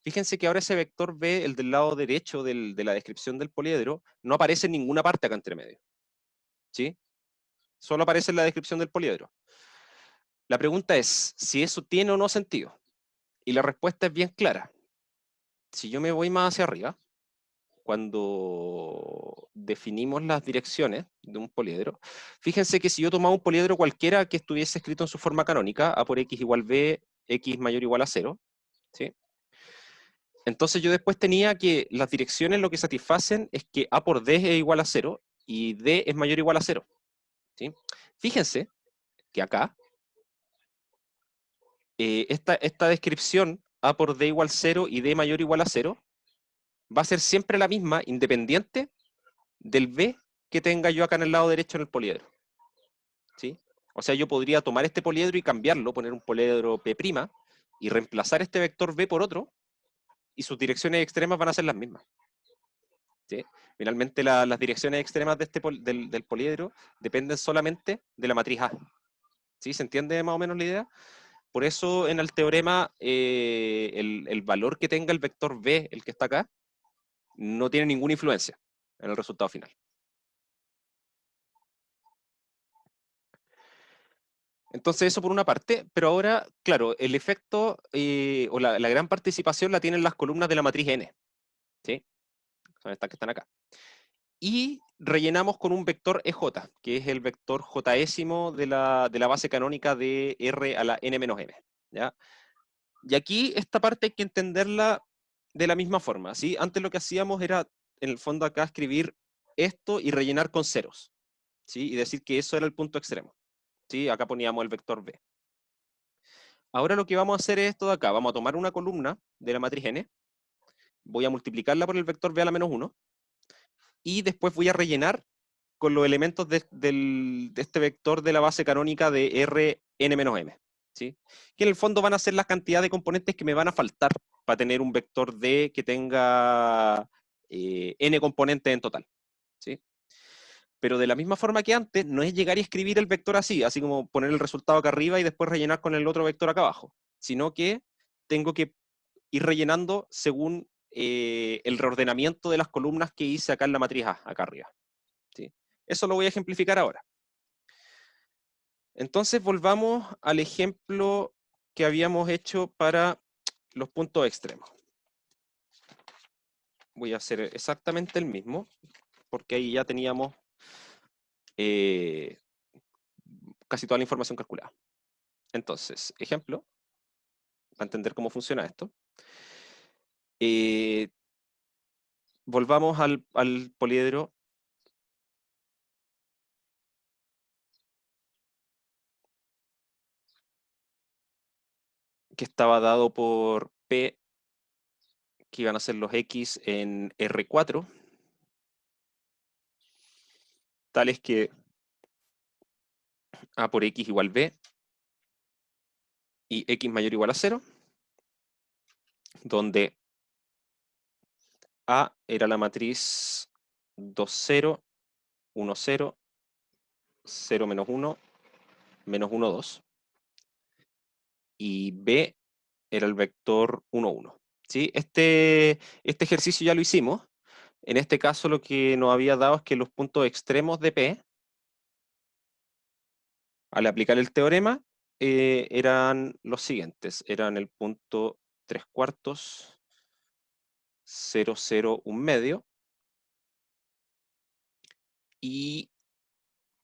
[SPEAKER 1] Fíjense que ahora ese vector B, el del lado derecho de la descripción del poliedro, no aparece en ninguna parte acá entre medio. ¿Sí? Solo aparece en la descripción del poliedro. La pregunta es si eso tiene o no sentido. Y la respuesta es bien clara. Si yo me voy más hacia arriba, cuando definimos las direcciones de un poliedro, fíjense que si yo tomaba un poliedro cualquiera que estuviese escrito en su forma canónica, A por X igual B, X mayor o igual a 0, ¿sí? Entonces yo después tenía que las direcciones lo que satisfacen es que A por D es igual a 0 y D es mayor o igual a 0, ¿sí? Fíjense que acá, esta descripción A por D igual 0 y D mayor o igual a 0 va a ser siempre la misma, independiente del B que tenga yo acá en el lado derecho en el poliedro. ¿Sí? O sea, yo podría tomar este poliedro y cambiarlo, poner un poliedro P' y reemplazar este vector B por otro, y sus direcciones extremas van a ser las mismas. ¿Sí? Finalmente, las direcciones extremas de del poliedro dependen solamente de la matriz A. ¿Sí? ¿Se entiende más o menos la idea? Por eso en el teorema el valor que tenga el vector B, el que está acá, no tiene ninguna influencia en el resultado final. Entonces eso por una parte, pero ahora, claro, el efecto o la gran participación la tienen las columnas de la matriz N, ¿sí? Son estas que están acá. Y rellenamos con un vector EJ, que es el vector jésimo de la base canónica de R a la N menos M, ¿ya? Y aquí esta parte hay que entenderla de la misma forma, ¿sí? Antes lo que hacíamos era, en el fondo acá, escribir esto y rellenar con ceros, ¿sí? Y decir que eso era el punto extremo, ¿sí? Acá poníamos el vector B. Ahora lo que vamos a hacer es esto de acá. Vamos a tomar una columna de la matriz N, voy a multiplicarla por el vector B a la menos 1, y después voy a rellenar con los elementos de este vector de la base canónica de Rn menos m. ¿Sí? Que en el fondo van a ser la cantidad de componentes que me van a faltar para tener un vector D que tenga n componentes en total. ¿Sí? Pero de la misma forma que antes, no es llegar y escribir el vector así como poner el resultado acá arriba y después rellenar con el otro vector acá abajo, sino que tengo que ir rellenando según el reordenamiento de las columnas que hice acá en la matriz A, acá arriba. ¿Sí? Eso lo voy a ejemplificar ahora. Entonces volvamos al ejemplo que habíamos hecho para los puntos extremos. Voy a hacer exactamente el mismo, porque ahí ya teníamos casi toda la información calculada. Entonces, ejemplo, para entender cómo funciona esto. Volvamos al poliedro que estaba dado por P, que iban a ser los X en R4, tales que A por X igual B y X mayor o igual a 0, donde A era la matriz 2, 0, 1, 0, 0 menos 1, menos 1, 2, y B era el vector 1, 1. ¿Sí? Este ejercicio ya lo hicimos. En este caso lo que nos había dado es que los puntos extremos de P, al aplicar el teorema, eran los siguientes. Eran el punto 3 cuartos, 0, 0, 1 medio, y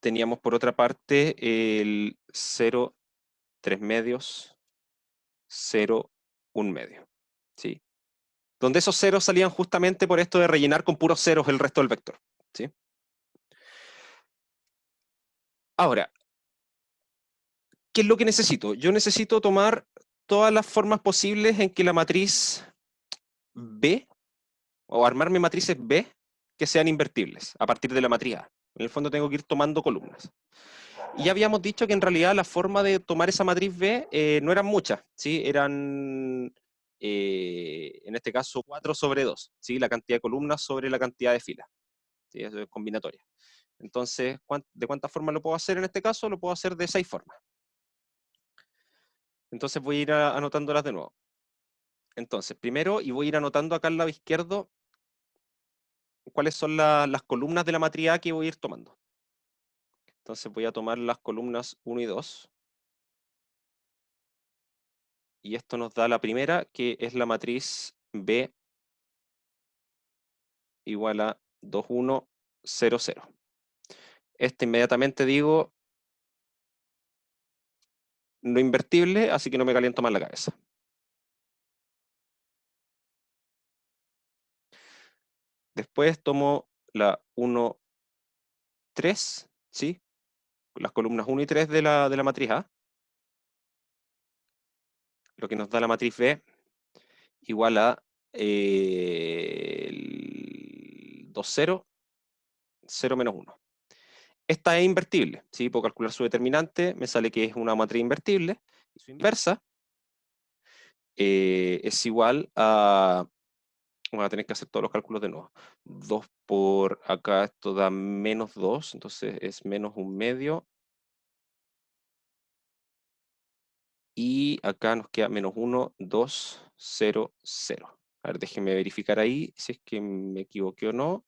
[SPEAKER 1] teníamos por otra parte el 0, 3 medios, 0, 1 medio. ¿Sí? Donde esos ceros salían justamente por esto de rellenar con puros ceros el resto del vector. ¿Sí? Ahora, ¿qué es lo que necesito? Yo necesito tomar todas las formas posibles en que la matriz B, o armarme matrices B, que sean invertibles, a partir de la matriz A. En el fondo tengo que ir tomando columnas. Y ya habíamos dicho que en realidad la forma de tomar esa matriz B no eran muchas, ¿sí? Eran en este caso 4 sobre 2, ¿sí? La cantidad de columnas sobre la cantidad de filas, ¿sí? Eso es combinatoria. Entonces, ¿de cuántas formas lo puedo hacer en este caso? Lo puedo hacer de 6 formas. Entonces voy a ir anotándolas de nuevo. Entonces, primero, y voy a ir anotando acá al lado izquierdo cuáles son las columnas de la matriz A que voy a ir tomando. Entonces voy a tomar las columnas 1 y 2. Y esto nos da la primera, que es la matriz B igual a 2, 1, 0, 0. Este inmediatamente digo no invertible, así que no me caliento más la cabeza. Después tomo la 1, 3, ¿sí? Las columnas 1 y 3 de la matriz A, lo que nos da la matriz B igual a 2, 0, 0 menos 1. Esta es invertible, ¿sí? Puedo calcular su determinante, me sale que es una matriz invertible, y su inversa es igual a, voy a tener que hacer todos los cálculos de nuevo, 2 por acá, esto da menos 2, entonces es menos 1/2, y acá nos queda menos 1, 2, 0, 0. A ver, déjenme verificar ahí si es que me equivoqué o no.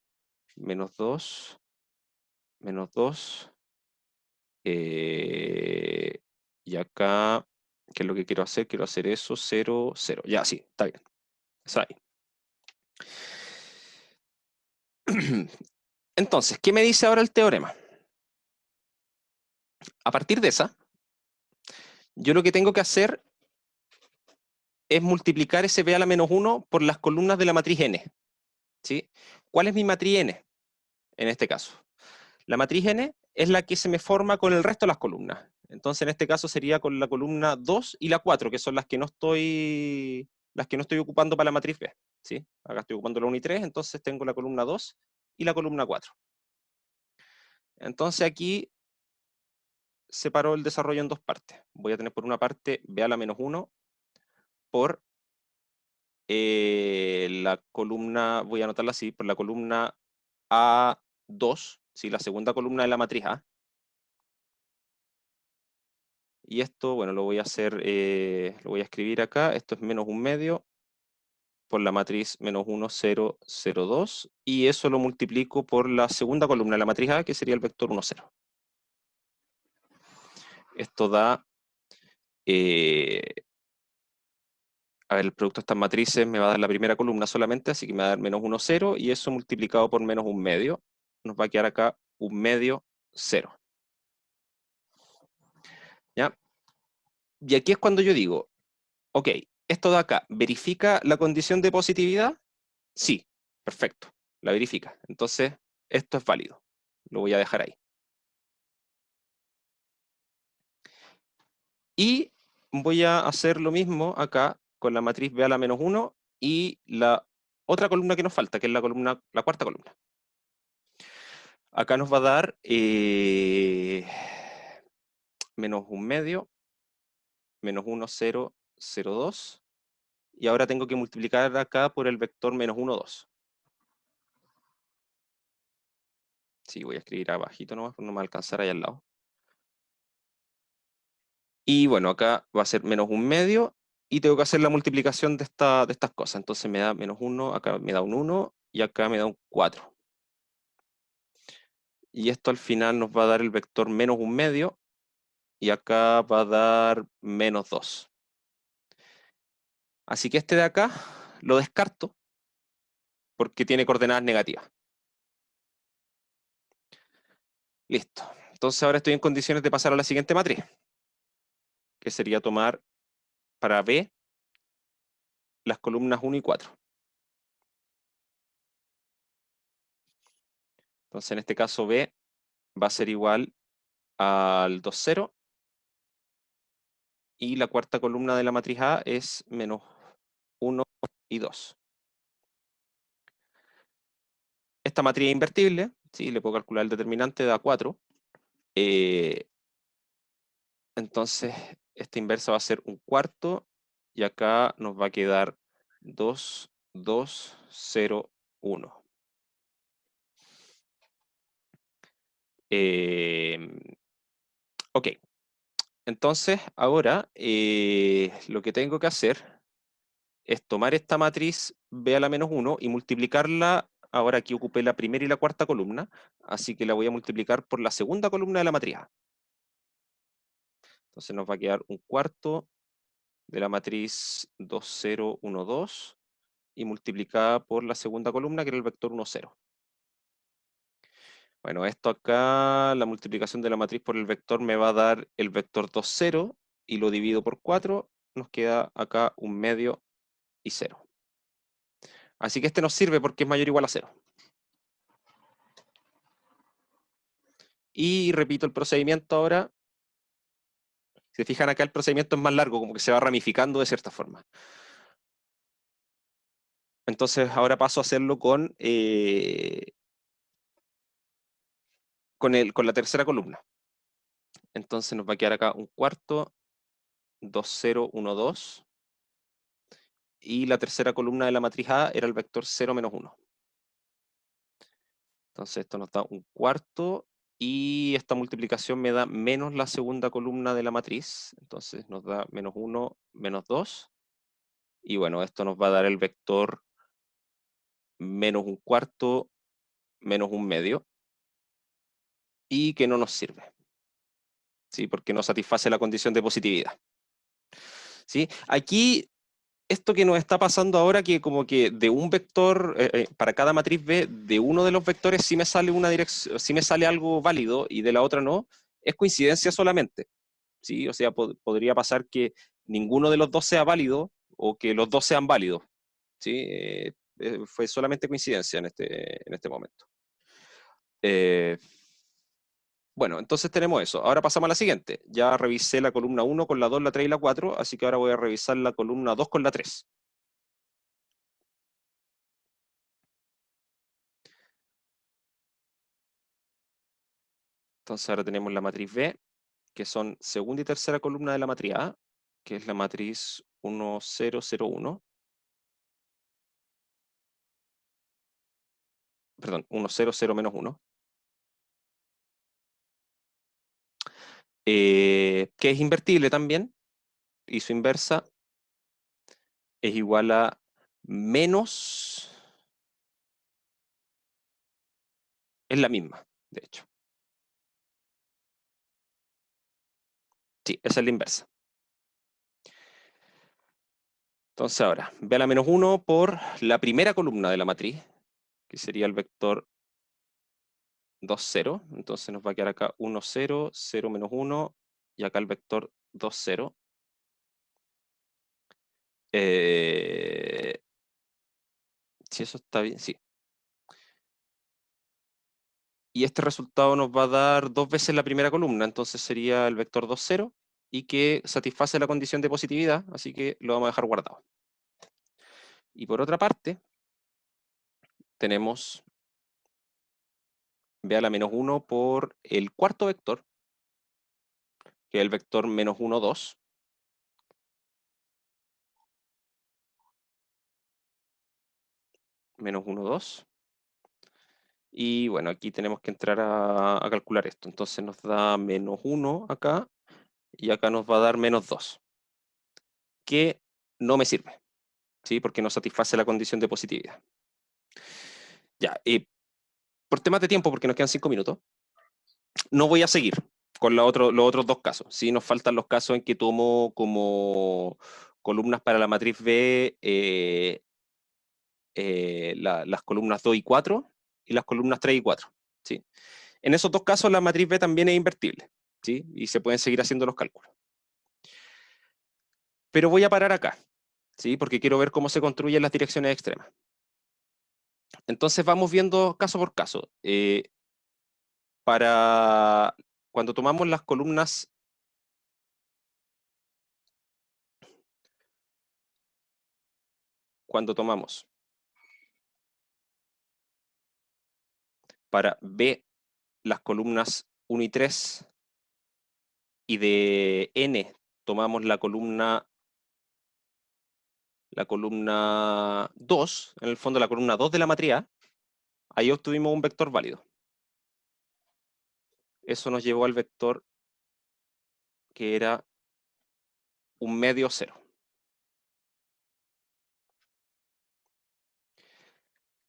[SPEAKER 1] Menos 2, menos 2. Y acá, ¿qué es lo que quiero hacer? Quiero hacer eso, 0, 0. Ya, sí, está bien. Está ahí. Entonces, ¿qué me dice ahora el teorema? A partir de esa, yo lo que tengo que hacer es multiplicar ese B a la menos 1 por las columnas de la matriz N. ¿Sí? ¿Cuál es mi matriz N en este caso? La matriz N es la que se me forma con el resto de las columnas. Entonces, en este caso sería con la columna 2 y la 4, que son las que no estoy ocupando para la matriz B. ¿Sí? Acá estoy ocupando la 1 y 3, entonces tengo la columna 2 y la columna 4. Entonces aquí separo el desarrollo en dos partes. Voy a tener por una parte B a la menos 1 por la columna, voy a anotarla así, por la columna A2, ¿sí? La segunda columna de la matriz A. Y esto, bueno, lo voy a hacer, lo voy a escribir acá. Esto es menos 1/2 por la matriz menos 1, 0, 0, 2. Y eso lo multiplico por la segunda columna de la matriz A, que sería el vector 1, 0. Esto da, a ver, el producto de estas matrices me va a dar la primera columna solamente, así que me va a dar menos 1, 0. Y eso multiplicado por menos 1/2, nos va a quedar acá 1/2, 0. ¿Ya? Y aquí es cuando yo digo, ok, esto de acá, ¿verifica la condición de positividad? Sí, perfecto, la verifica. Entonces, esto es válido. Lo voy a dejar ahí. Y voy a hacer lo mismo acá con la matriz B a la menos 1 y la otra columna que nos falta, que es la cuarta columna. Acá nos va a dar menos 1/2, menos 1, 0, 0, 2. Y ahora tengo que multiplicar acá por el vector menos 1, 2. Sí, voy a escribir abajito nomás, no me va a alcanzar ahí al lado. Y bueno, acá va a ser menos 1/2 y tengo que hacer la multiplicación de estas cosas. Entonces me da menos 1, acá me da un 1 y acá me da un 4. Y esto al final nos va a dar el vector menos 1/2 y acá va a dar menos 2. Así que este de acá lo descarto porque tiene coordenadas negativas. Listo. Entonces ahora estoy en condiciones de pasar a la siguiente matriz, que sería tomar para B las columnas 1 y 4. Entonces en este caso B va a ser igual al 2, 0. Y la cuarta columna de la matriz A es menos 1 y 2. Esta matriz es invertible, ¿sí? Le puedo calcular el determinante, da 4. Entonces, esta inversa va a ser 1/4 y acá nos va a quedar 2, 2, 0, 1. Ok, entonces ahora lo que tengo que hacer es tomar esta matriz B a la menos 1 y multiplicarla. Ahora aquí ocupé la primera y la cuarta columna, así que la voy a multiplicar por la segunda columna de la matriz A. Entonces nos va a quedar un cuarto de la matriz 2, 0, 1, 2 y multiplicada por la segunda columna, que era el vector 1, 0. Bueno, esto acá, la multiplicación de la matriz por el vector me va a dar el vector 2, 0 y lo divido por 4, nos queda acá un medio y 0. Así que este nos sirve porque es mayor o igual a 0. Y repito el procedimiento ahora. Si se fijan acá, el procedimiento es más largo, como que se va ramificando de cierta forma. Entonces ahora paso a hacerlo con la tercera columna. Entonces nos va a quedar acá un cuarto, 2, 0, 1, 2. Y la tercera columna de la matriz A era el vector 0, menos 1. Entonces esto nos da un cuarto y esta multiplicación me da menos la segunda columna de la matriz. Entonces nos da menos 1, menos 2. Y bueno, esto nos va a dar el vector menos un cuarto, menos un medio. Y que no nos sirve, ¿sí? Porque no satisface la condición de positividad, ¿sí? Aquí, esto que nos está pasando ahora, que como que de un vector, para cada matriz B, de uno de los vectores sí me sale una dirección, sí me sale algo válido y de la otra no, es coincidencia solamente, ¿sí? O sea, podría pasar que ninguno de los dos sea válido o que los dos sean válidos, ¿sí? Fue solamente coincidencia en este momento. Bueno, entonces tenemos eso. Ahora pasamos a la siguiente. Ya revisé la columna 1 con la 2, la 3 y la 4, así que ahora voy a revisar la columna 2 con la 3. Entonces ahora tenemos la matriz B, que son segunda y tercera columna de la matriz A, que es la matriz 1, 0, 0, 1. Perdón, 1, 0, 0, menos 1. Que es invertible también, y su inversa es igual a menos, es la misma, de hecho. Sí, esa es la inversa. Entonces ahora, B a la menos 1 por la primera columna de la matriz, que sería el vector 2, 0. Entonces nos va a quedar acá 1, 0, 0 menos 1, y acá el vector 2, 0. Si eso está bien, sí. Y este resultado nos va a dar dos veces la primera columna, entonces sería el vector 2, 0, y que satisface la condición de positividad, así que lo vamos a dejar guardado. Y por otra parte, tenemos B a la menos 1 por el cuarto vector, que es el vector menos 1, 2. Menos 1, 2. Y bueno, aquí tenemos que entrar a calcular esto. Entonces nos da menos 1 acá, y acá nos va a dar menos 2, que no me sirve, ¿sí? Porque no satisface la condición de positividad. Ya, por temas de tiempo, porque nos quedan 5 minutos, no voy a seguir con los otros dos casos. Sí, nos faltan los casos en que tomo como columnas para la matriz B las columnas 2 y 4 y las columnas 3 y 4. ¿Sí? En esos dos casos la matriz B también es invertible, ¿sí? Y se pueden seguir haciendo los cálculos. Pero voy a parar acá, ¿sí? Porque quiero ver cómo se construyen las direcciones extremas. Entonces vamos viendo caso por caso. Para cuando tomamos las columnas, cuando tomamos para B las columnas 1 y 3 y de N tomamos la columna la columna 2, en el fondo la columna 2 de la matriz A, ahí obtuvimos un vector válido. Eso nos llevó al vector que era un medio 0.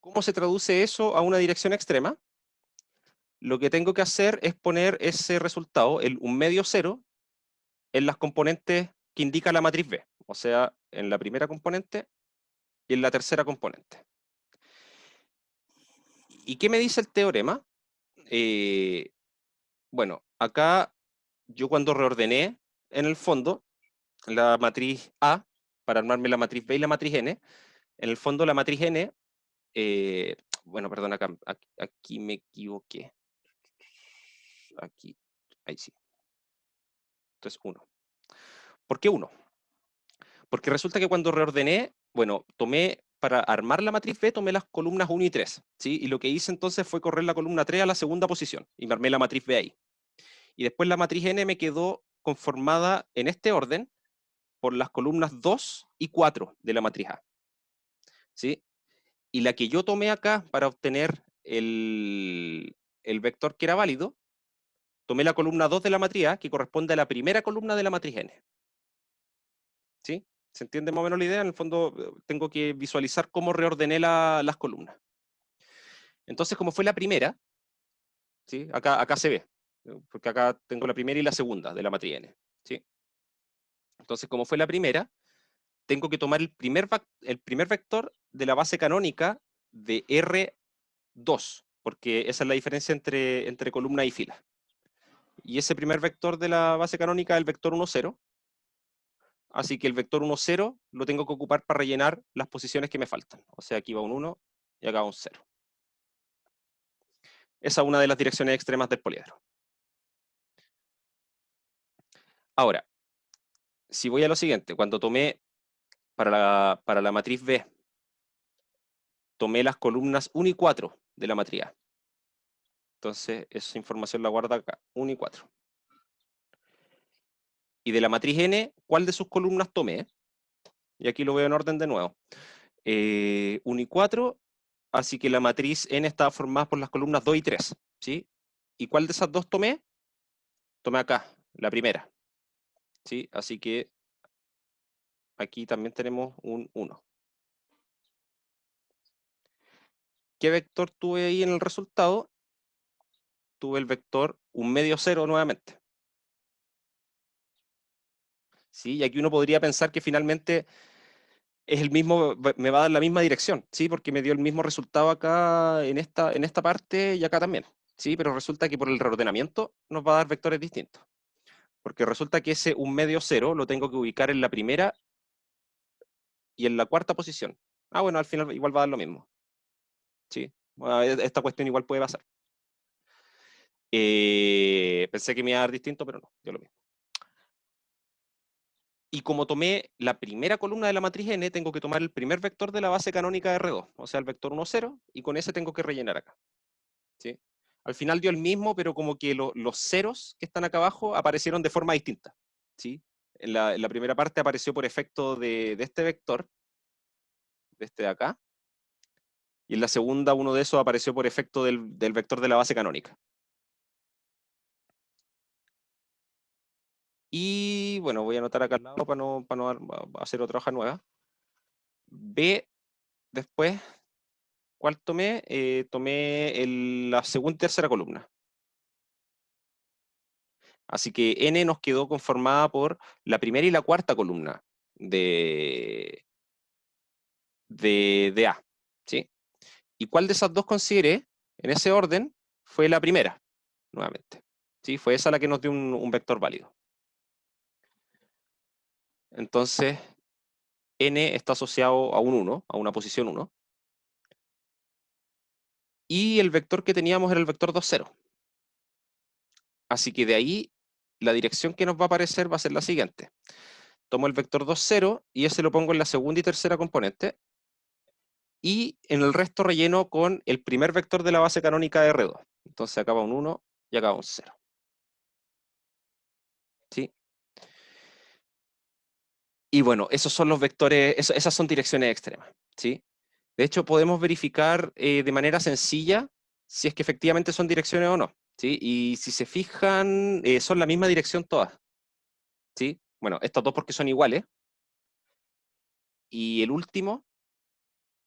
[SPEAKER 1] ¿Cómo se traduce eso a una dirección extrema? Lo que tengo que hacer es poner ese resultado, un medio 0, en las componentes que indica la matriz B, o sea, en la primera componente y en la tercera componente. ¿Y qué me dice el teorema? Bueno, acá yo cuando reordené en el fondo la matriz A para armarme la matriz B y la matriz N, en el fondo la matriz N, bueno, perdón, aquí me equivoqué. Aquí, ahí sí. Entonces 1. ¿Por qué 1? Porque resulta que cuando reordené, bueno, para armar la matriz B, tomé las columnas 1 y 3, ¿sí? Y lo que hice entonces fue correr la columna 3 a la segunda posición y me armé la matriz B ahí. Y después la matriz N me quedó conformada en este orden por las columnas 2 y 4 de la matriz A, ¿sí? Y la que yo tomé acá para obtener el vector que era válido, tomé la columna 2 de la matriz A, que corresponde a la primera columna de la matriz N, ¿sí? ¿Se entiende más o menos la idea? En el fondo tengo que visualizar cómo reordené las columnas. Entonces, como fue la primera, ¿sí? Acá se ve, porque acá tengo la primera y la segunda de la matriz N, ¿sí? Entonces, como fue la primera, tengo que tomar el primer vector de la base canónica de R2, porque esa es la diferencia entre columna y fila. Y ese primer vector de la base canónica es el vector 1, 0. Así que el vector 1, 0 lo tengo que ocupar para rellenar las posiciones que me faltan. O sea, aquí va un 1 y acá va un 0. Esa es una de las direcciones extremas del poliedro. Ahora, si voy a lo siguiente, cuando tomé para la matriz B, tomé las columnas 1 y 4 de la matriz A. Entonces, esa información la guardo acá, 1 y 4. Y de la matriz N, ¿cuál de sus columnas tomé? Y aquí lo veo en orden de nuevo. 1 y 4, así que la matriz N está formada por las columnas 2 y 3, ¿sí? ¿Y cuál de esas dos tomé? Tomé acá, la primera, ¿sí? Así que aquí también tenemos un 1. ¿Qué vector tuve ahí en el resultado? Tuve el vector un medio 0 nuevamente. ¿Sí? Y aquí uno podría pensar que finalmente es el mismo, me va a dar la misma dirección, ¿sí? Porque me dio el mismo resultado acá en esta parte y acá también, ¿sí? Pero resulta que por el reordenamiento nos va a dar vectores distintos. Porque resulta que ese un medio 0 lo tengo que ubicar en la primera y en la cuarta posición. Ah, bueno, al final igual va a dar lo mismo. ¿Sí? Bueno, esta cuestión igual puede pasar. Pensé que me iba a dar distinto, pero no, dio lo mismo. Y como tomé la primera columna de la matriz N, tengo que tomar el primer vector de la base canónica de R2, o sea, el vector 1, 0, y con ese tengo que rellenar acá. ¿Sí? Al final dio el mismo, pero como que los ceros que están acá abajo aparecieron de forma distinta. ¿Sí? En la primera parte apareció por efecto de este vector, de este de acá, y en la segunda uno de esos apareció por efecto del vector de la base canónica. Y bueno, voy a anotar acá al lado para no hacer otra hoja nueva. B, después, ¿cuál tomé? Tomé la segunda y tercera columna. Así que N nos quedó conformada por la primera y la cuarta columna de A. ¿Sí? ¿Y cuál de esas dos consideré en ese orden? Fue la primera, nuevamente. ¿Sí? Fue esa la que nos dio un vector válido. Entonces, N está asociado a un 1, a una posición 1. Y el vector que teníamos era el vector 2, 0. Así que de ahí, la dirección que nos va a aparecer va a ser la siguiente. Tomo el vector 2, 0 y ese lo pongo en la segunda y tercera componente. Y en el resto relleno con el primer vector de la base canónica de R2. Entonces acá va un 1 y acá va un 0. ¿Sí? Y bueno, esos son los vectores, esas son direcciones extremas, ¿sí? De hecho, podemos verificar de manera sencilla si es que efectivamente son direcciones o no, ¿sí? Y si se fijan, son la misma dirección todas, ¿sí? Bueno, estos dos porque son iguales. Y el último,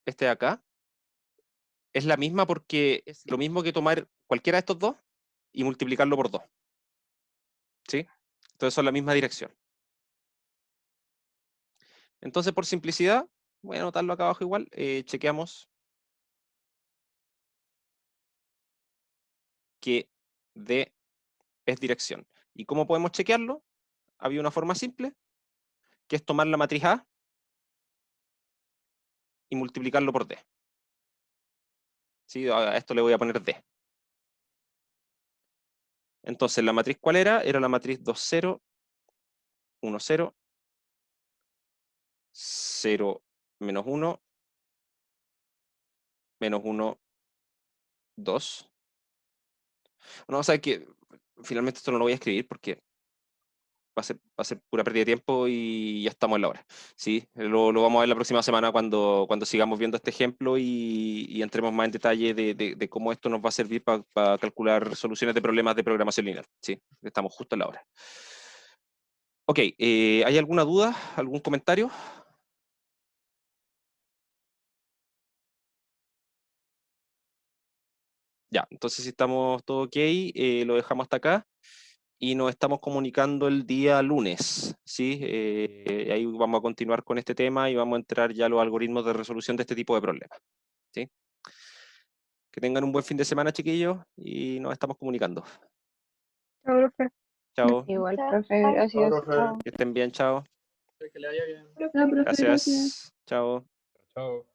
[SPEAKER 1] este de acá, es la misma porque es lo mismo que tomar cualquiera de estos dos y multiplicarlo por 2, ¿sí? Entonces son la misma dirección. Entonces, por simplicidad, voy a anotarlo acá abajo igual, chequeamos que D es dirección. ¿Y cómo podemos chequearlo? Había una forma simple, que es tomar la matriz A y multiplicarlo por D. ¿Sí? A esto le voy a poner D. Entonces, ¿la matriz cuál era? Era la matriz 2, 0, 1, 0, 0, menos 1, menos 1, 2. No, o sea que finalmente esto no lo voy a escribir porque va a ser pura pérdida de tiempo y ya estamos en la hora. ¿Sí? Lo vamos a ver la próxima semana cuando sigamos viendo este ejemplo y entremos más en detalle de cómo esto nos va a servir para calcular soluciones de problemas de programación lineal. ¿Sí? Estamos justo en la hora. Ok, ¿hay alguna duda? ¿Algún comentario? Ya, entonces si estamos todo ok, lo dejamos hasta acá y nos estamos comunicando el día lunes, ¿sí? Ahí vamos a continuar con este tema y vamos a entrar ya a los algoritmos de resolución de este tipo de problemas, ¿sí? Que tengan un buen fin de semana, chiquillos, y nos estamos comunicando.
[SPEAKER 2] Chao, profe.
[SPEAKER 1] Chao,
[SPEAKER 2] Igual,
[SPEAKER 3] Chao,
[SPEAKER 2] profe,
[SPEAKER 3] chao.
[SPEAKER 2] gracias.
[SPEAKER 4] profe.
[SPEAKER 2] Chao.
[SPEAKER 1] que estén bien, chao.
[SPEAKER 4] Que le vaya bien.
[SPEAKER 2] Chao, profe, gracias.
[SPEAKER 1] Gracias, chao.
[SPEAKER 4] Chao.